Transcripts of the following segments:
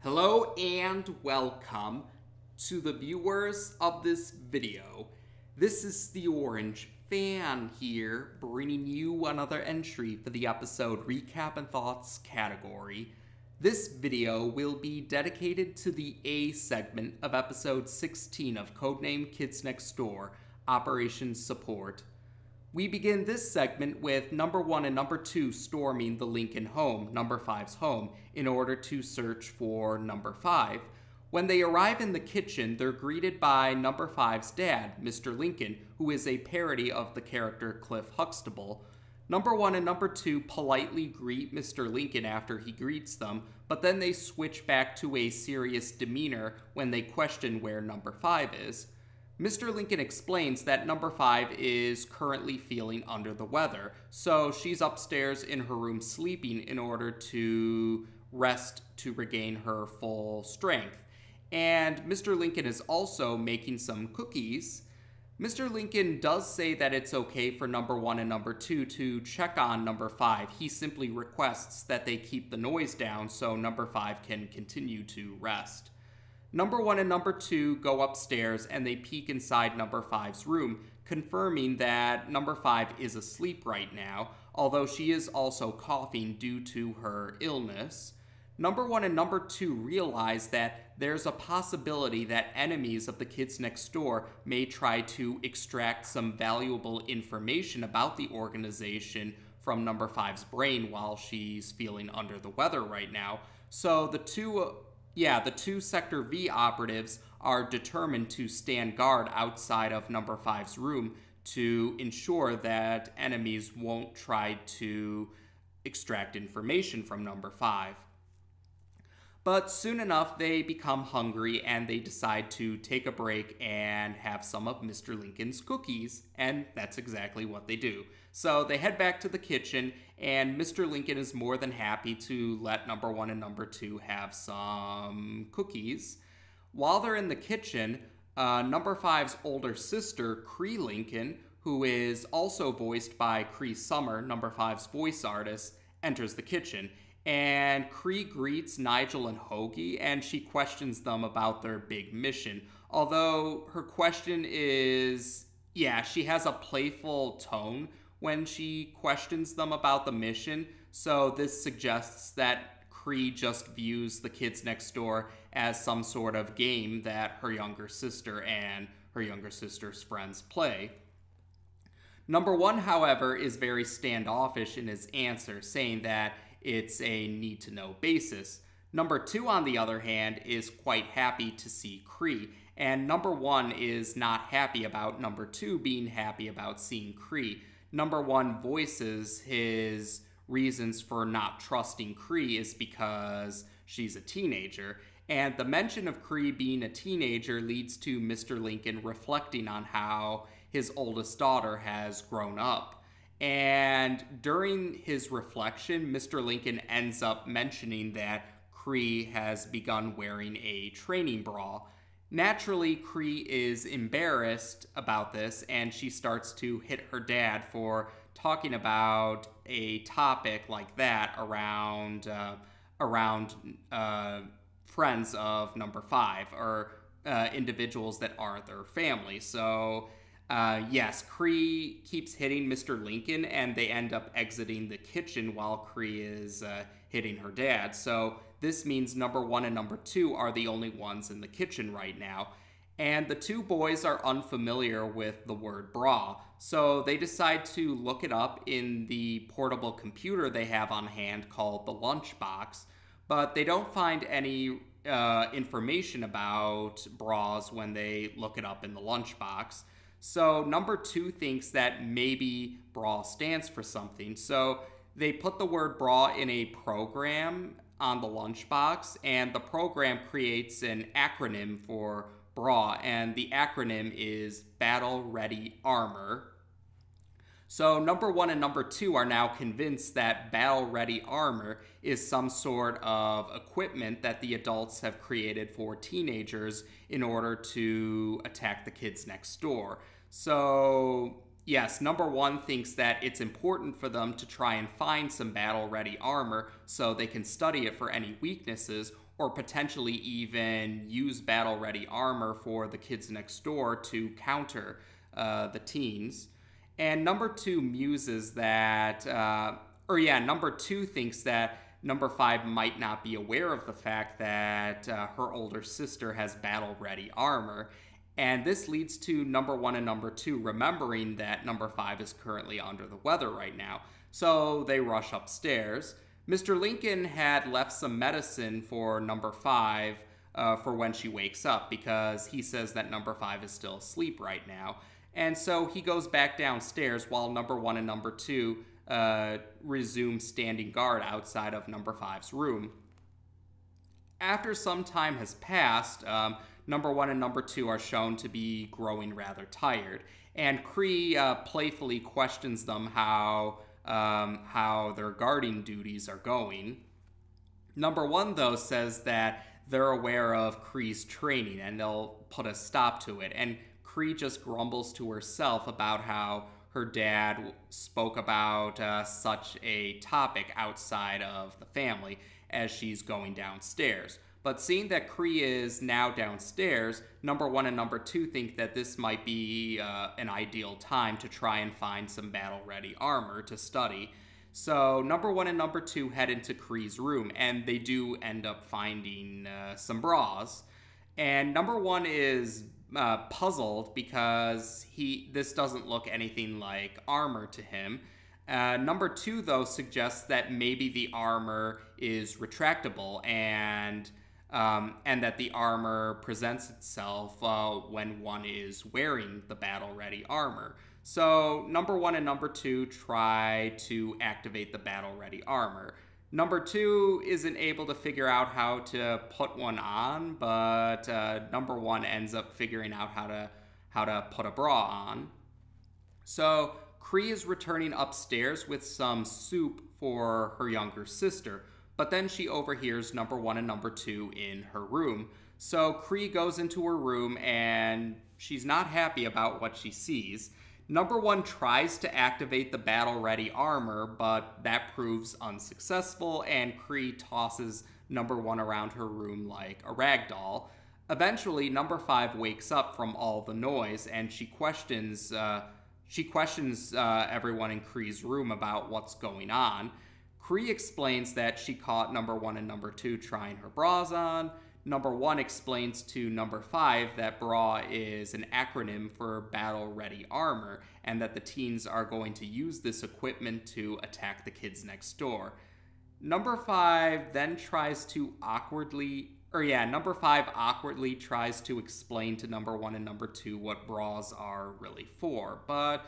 Hello and welcome to the viewers of this video. This is the Orange Fan here, bringing you another entry for the episode Recap and Thoughts category. This video will be dedicated to the A segment of episode 16 of Codename Kids Next Door, Operation Support. We begin this segment with number 1 and number 2 storming the Lincoln home, number 5's home, in order to search for number 5. When they arrive in the kitchen, they're greeted by number 5's dad, Mr. Lincoln, who is a parody of the character Cliff Huxtable. Number 1 and number 2 politely greet Mr. Lincoln after he greets them, but then they switch back to a serious demeanor when they question where number 5 is. Mr. Lincoln explains that number 5 is currently feeling under the weather, so she's upstairs in her room sleeping in order to rest to regain her full strength. And Mr. Lincoln is also making some cookies. Mr. Lincoln does say that it's okay for number 1 and number 2 to check on number 5. He simply requests that they keep the noise down so number 5 can continue to rest. Number 1 and number 2 go upstairs and they peek inside number 5's room, confirming that number 5 is asleep right now, although she is also coughing due to her illness. Number 1 and number 2 realize that there's a possibility that enemies of the kids next door may try to extract some valuable information about the organization from number 5's brain while she's feeling under the weather right now. So the two Sector V operatives are determined to stand guard outside of number 5's room to ensure that enemies won't try to extract information from number 5. But soon enough, they become hungry and they decide to take a break and have some of Mr. Lincoln's cookies, and that's exactly what they do. So they head back to the kitchen, and Mr. Lincoln is more than happy to let number 1 and number 2 have some cookies. While they're in the kitchen, number 5's older sister, Cree Lincoln, who is also voiced by Cree Summer, number 5's voice artist, enters the kitchen. And Cree greets Nigel and Hoagie, and she questions them about their big mission. Although her question is, she has a playful tone when she questions them about the mission, so this suggests that Cree just views the kids next door as some sort of game that her younger sister and her younger sister's friends play. Number 1, however, is very standoffish in his answer, saying that it's a need-to-know basis. Number 2, on the other hand, is quite happy to see Cree, and number 1 is not happy about number 2 being happy about seeing Cree. Number 1 voices his reasons for not trusting Cree is because she's a teenager, and the mention of Cree being a teenager leads to Mr. Lincoln reflecting on how his oldest daughter has grown up. And during his reflection, Mr. Lincoln ends up mentioning that Cree has begun wearing a training bra. Naturally, Cree is embarrassed about this, and she starts to hit her dad for talking about a topic like that around friends of number 5, or individuals that aren't their family. So yes, Cree keeps hitting Mr. Lincoln, and they end up exiting the kitchen while Cree is hitting her dad. So this means number 1 and number 2 are the only ones in the kitchen right now. And the two boys are unfamiliar with the word bra, so they decide to look it up in the portable computer they have on hand called the Lunchbox. But they don't find any information about bras when they look it up in the Lunchbox. So number 2 thinks that maybe bra stands for something. So they put the word bra in a program on the Lunchbox, and the program creates an acronym for bra, and the acronym is Battle Ready Armor. So number 1 and number 2 are now convinced that Battle Ready Armor is some sort of equipment that the adults have created for teenagers in order to attack the kids next door. So yes, number 1 thinks that it's important for them to try and find some battle-ready armor so they can study it for any weaknesses, or potentially even use battle-ready armor for the kids next door to counter the teens. And number 2 muses that, number 2 thinks that number 5 might not be aware of the fact that her older sister has battle-ready armor. And this leads to number 1 and number 2 remembering that number 5 is currently under the weather right now. So they rush upstairs. Mr. Lincoln had left some medicine for number 5 for when she wakes up, because he says that number 5 is still asleep right now. And so he goes back downstairs while number 1 and number 2 resume standing guard outside of number 5's room. After some time has passed, number 1 and number 2 are shown to be growing rather tired, and Cree playfully questions them how their guarding duties are going. Number 1, though, says that they're aware of Cree's training and they'll put a stop to it, and Cree just grumbles to herself about how her dad spoke about such a topic outside of the family as she's going downstairs. But seeing that Cree is now downstairs, number 1 and number 2 think that this might be an ideal time to try and find some battle-ready armor to study. So number 1 and number 2 head into Cree's room, and they do end up finding some bras. And number 1 is puzzled because this doesn't look anything like armor to him. Number 2, though, suggests that maybe the armor is retractable and that the armor presents itself when one is wearing the battle-ready armor. So number 1 and number 2 try to activate the battle-ready armor. Number 2 isn't able to figure out how to put one on, but number 1 ends up figuring out how to put a bra on. So Cree is returning upstairs with some soup for her younger sister, but then she overhears number 1 and number 2 in her room. So Cree goes into her room and she's not happy about what she sees. Number 1 tries to activate the battle-ready armor, but that proves unsuccessful, and Cree tosses number 1 around her room like a rag doll. Eventually, number 5 wakes up from all the noise, and she questions everyone in Cree's room about what's going on. Cree explains that she caught number 1 and number 2 trying her bras on. Number 1 explains to number 5 that bra is an acronym for battle-ready armor, and that the teens are going to use this equipment to attack the kids next door. Number 5 then tries to awkwardly tries to explain to number 1 and number 2 what bras are really for, but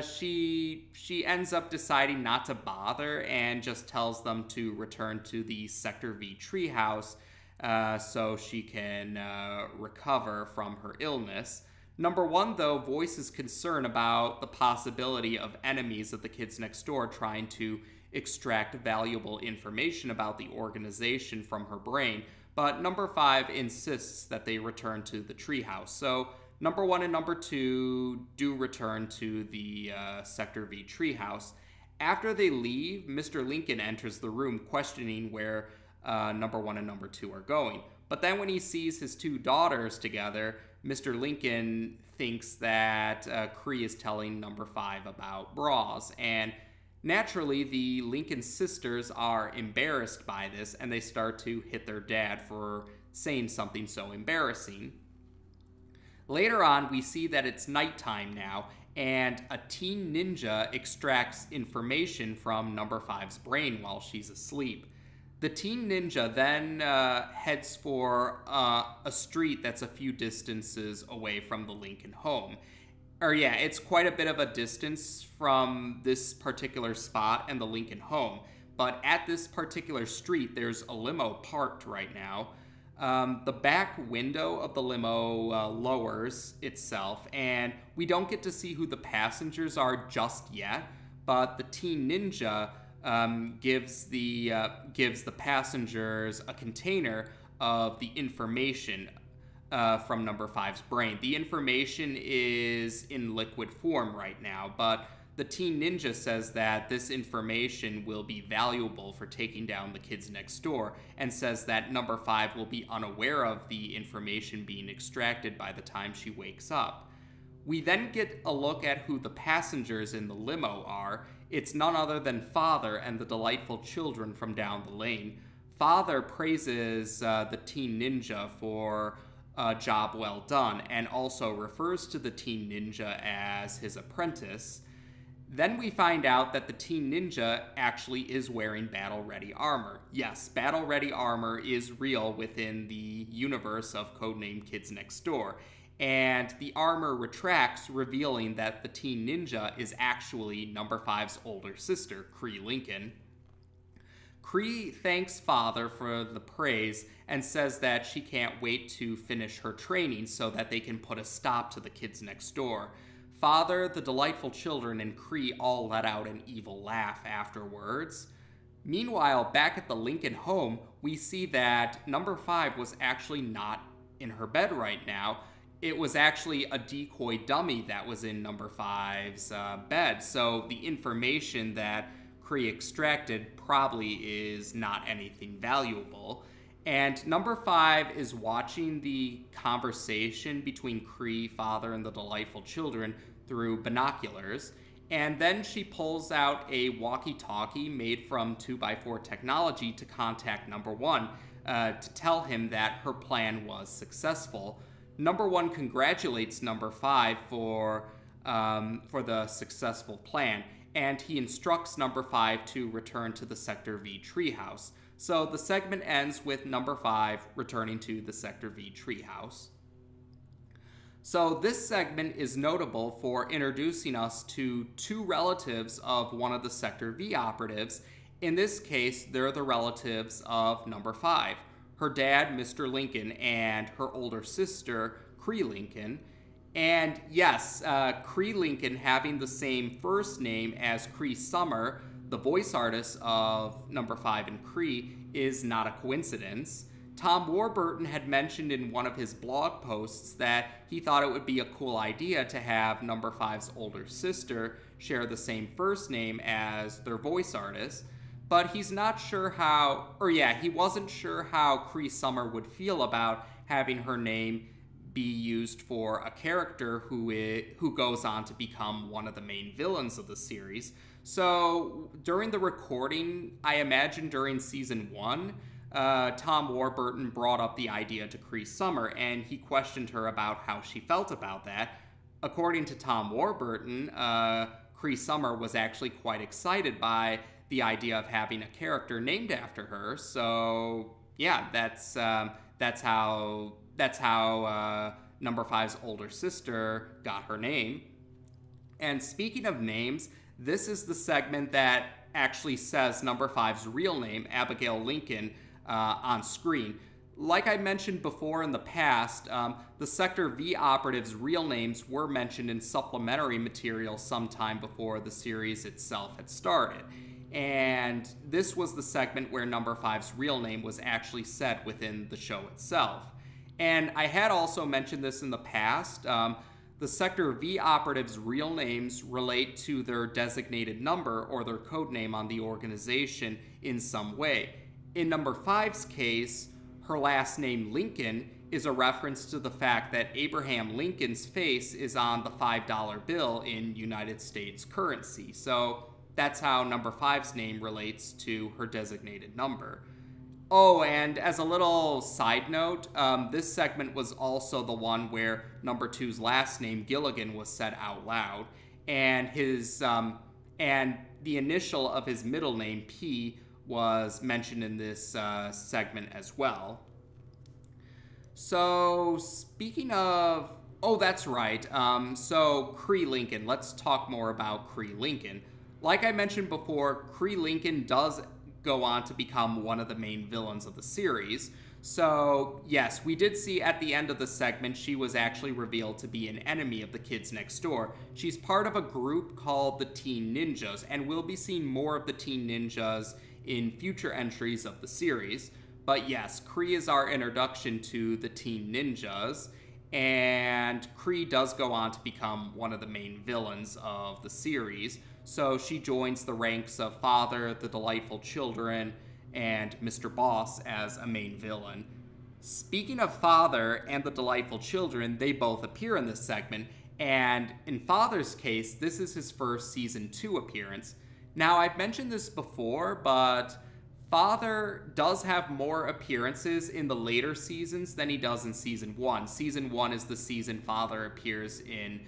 she ends up deciding not to bother and just tells them to return to the Sector V treehouse so she can recover from her illness. Number 1, though, voices concern about the possibility of enemies of the kids next door trying to extract valuable information about the organization from her brain, but number 5 insists that they return to the treehouse. So number 1 and number 2 do return to the Sector V treehouse. After they leave, Mr. Lincoln enters the room questioning where number 1 and number 2 are going. But then when he sees his 2 daughters together, Mr. Lincoln thinks that Cree is telling number 5 about bras. And naturally, the Lincoln sisters are embarrassed by this, and they start to hit their dad for saying something so embarrassing. Later on, we see that it's nighttime now, and a teen ninja extracts information from number 5's brain while she's asleep. The teen ninja then heads for a street that's a few distances away from the Lincoln home. It's quite a bit of a distance from this particular spot and the Lincoln home, but at this particular street, there's a limo parked right now. The back window of the limo lowers itself, and we don't get to see who the passengers are just yet, but the teen ninja gives the passengers a container of the information from number 5's brain. The information is in liquid form right now, but the teen ninja says that this information will be valuable for taking down the kids next door, and says that number 5 will be unaware of the information being extracted by the time she wakes up. We then get a look at who the passengers in the limo are. It's none other than Father and the delightful children from down the lane. Father praises the teen ninja for a job well done, and also refers to the teen ninja as his apprentice. Then we find out that the teen ninja actually is wearing battle-ready armor. Yes, battle-ready armor is real within the universe of Codename Kids Next Door. And the armor retracts, revealing that the teen ninja is actually number 5's older sister, Cree Lincoln. Cree thanks Father for the praise and says that she can't wait to finish her training so that they can put a stop to the kids next door. Father, the delightful children, and Cree all let out an evil laugh afterwards. Meanwhile, back at the Lincoln home, we see that number 5 was actually not in her bed right now. It was actually a decoy dummy that was in number 5's bed, so the information that Cree extracted probably is not anything valuable. And number 5 is watching the conversation between Cree, Father, and the delightful children through binoculars. And then she pulls out a walkie-talkie made from 2x4 technology to contact number 1 to tell him that her plan was successful. Number 1 congratulates number 5 for the successful plan, and he instructs number 5 to return to the Sector V treehouse. So the segment ends with number 5 returning to the Sector V treehouse. So this segment is notable for introducing us to 2 relatives of one of the Sector V operatives. In this case, they're the relatives of number 5. Her dad, Mr. Lincoln, and her older sister, Cree Lincoln. And yes, Cree Lincoln having the same first name as Cree Summer, the voice artist of number 5 and Cree, is not a coincidence. Tom Warburton had mentioned in one of his blog posts that he thought it would be a cool idea to have number 5's older sister share the same first name as their voice artist, but he's not sure how, he wasn't sure how Cree Summer would feel about having her name be used for a character who goes on to become one of the main villains of the series. So during the recording, I imagine during season 1, Tom Warburton brought up the idea to Cree Summer, and he questioned her about how she felt about that. According to Tom Warburton, Cree Summer was actually quite excited by the idea of having a character named after her. So yeah, that's how number 5's older sister got her name. And speaking of names, this is the segment that actually says number 5's real name, Abigail Lincoln, on screen. Like I mentioned before in the past, the Sector V operatives' real names were mentioned in supplementary material sometime before the series itself had started. And this was the segment where number 5's real name was actually said within the show itself. And I had also mentioned this in the past. The Sector V operatives' real names relate to their designated number or their code name on the organization in some way. In number 5's case, her last name, Lincoln, is a reference to the fact that Abraham Lincoln's face is on the $5 bill in United States currency. So that's how number 5's name relates to her designated number. Oh, and as a little side note, this segment was also the one where number 2's last name, Gilligan, was said out loud, and and the initial of his middle name, P, was mentioned in this segment as well. So speaking of, oh, that's right. So Cree Lincoln. Let's talk more about Cree Lincoln. Like I mentioned before, Cree Lincoln does go on to become one of the main villains of the series. So yes, we did see at the end of the segment she was actually revealed to be an enemy of the kids next door. She's part of a group called the Teen Ninjas, and we'll be seeing more of the Teen Ninjas in future entries of the series. But yes, Cree is our introduction to the Teen Ninjas. and Cree does go on to become one of the main villains of the series. So she joins the ranks of Father, the Delightful Children, and Mr. Boss as a main villain. Speaking of Father and the Delightful Children, they both appear in this segment, and in Father's case, this is his first Season 2 appearance. Now, I've mentioned this before, but Father does have more appearances in the later seasons than he does in Season 1. Season 1 is the season Father appears in,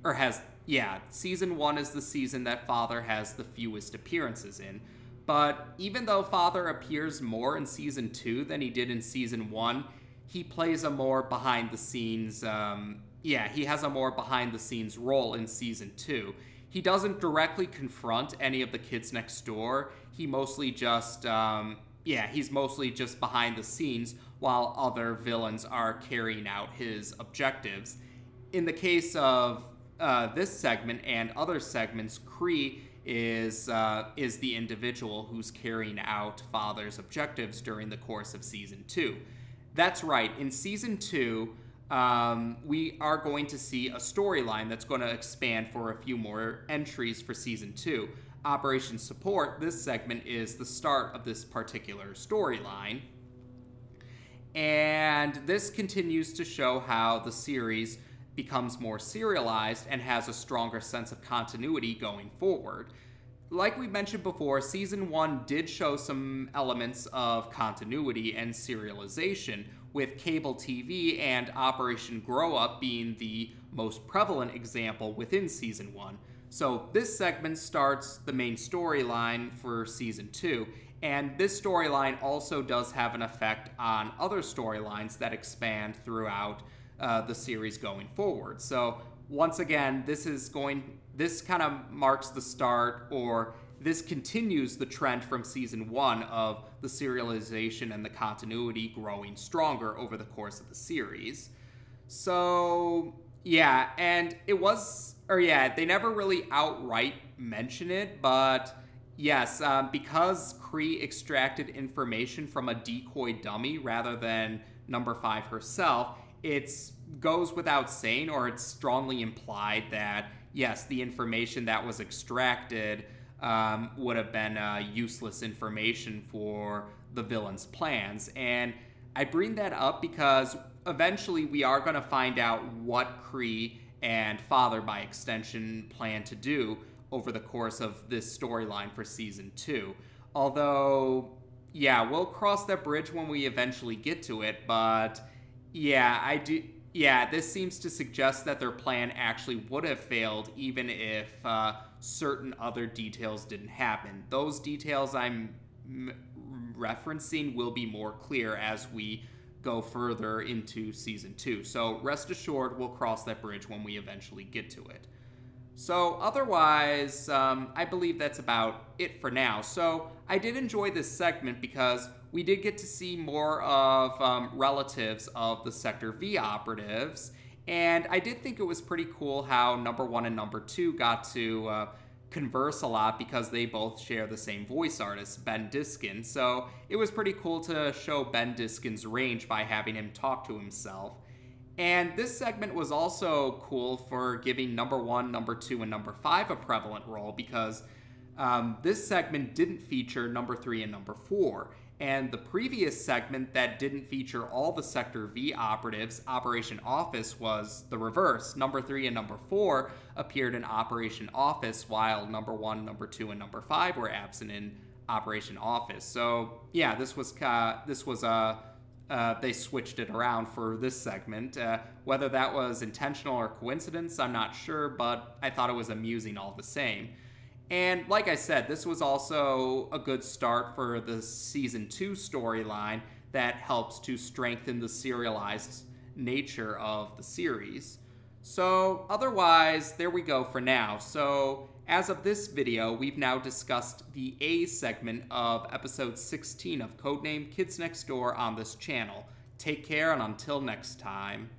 or has, yeah, Season 1 is the season that Father has the fewest appearances in. But even though Father appears more in Season 2 than he did in Season 1, he plays a more behind-the-scenes, he has a more behind-the-scenes role in Season 2. He doesn't directly confront any of the kids next door. He mostly just, he's mostly just behind the scenes while other villains are carrying out his objectives. In the case of this segment and other segments, Cree is the individual who's carrying out Father's objectives during the course of Season 2. That's right, in Season 2, we are going to see a storyline that's going to expand for a few more entries for Season 2. Operation Support, this segment, is the start of this particular storyline. And this continues to show how the series becomes more serialized and has a stronger sense of continuity going forward. Like we mentioned before, Season 1 did show some elements of continuity and serialization, with cable TV and Operation Grow Up being the most prevalent example within Season 1. So this segment starts the main storyline for Season 2, and this storyline also does have an effect on other storylines that expand throughout the series going forward. So once again, this kind of marks the start, or this continues the trend from Season 1 of the serialization and the continuity growing stronger over the course of the series. So, yeah, and they never really outright mention it, but yes, because Cree extracted information from a decoy dummy rather than Number 5 herself, it goes without saying, or it's strongly implied that, yes, the information that was extracted would have been useless information for the villain's plans. And I bring that up because eventually we are going to find out what Cree and Father, by extension, plan to do over the course of this storyline for Season 2. Although, yeah, we'll cross that bridge when we eventually get to it, but yeah, this seems to suggest that their plan actually would have failed even if certain other details didn't happen. Those details I'm referencing will be more clear as we go further into Season 2. So rest assured, we'll cross that bridge when we eventually get to it. So otherwise, I believe that's about it for now. So I did enjoy this segment because we did get to see more of relatives of the Sector V operatives, and I did think it was pretty cool how Number 1 and Number 2 got to converse a lot because they both share the same voice artist, Ben Diskin. So it was pretty cool to show Ben Diskin's range by having him talk to himself. And this segment was also cool for giving Number 1, Number 2, and Number 5 a prevalent role because this segment didn't feature Number 3 and Number 4. And the previous segment that didn't feature all the Sector V operatives, Operation Office, was the reverse. Number 3 and Number 4 appeared in Operation Office, while Number 1, Number 2, and Number 5 were absent in Operation Office. So yeah, they switched it around for this segment. Whether that was intentional or coincidence, I'm not sure, but I thought it was amusing all the same. And like I said, this was also a good start for the Season 2 storyline that helps to strengthen the serialized nature of the series. So otherwise, there we go for now. So as of this video, we've now discussed the A segment of episode 16 of Codename Kids Next Door on this channel. Take care, and until next time.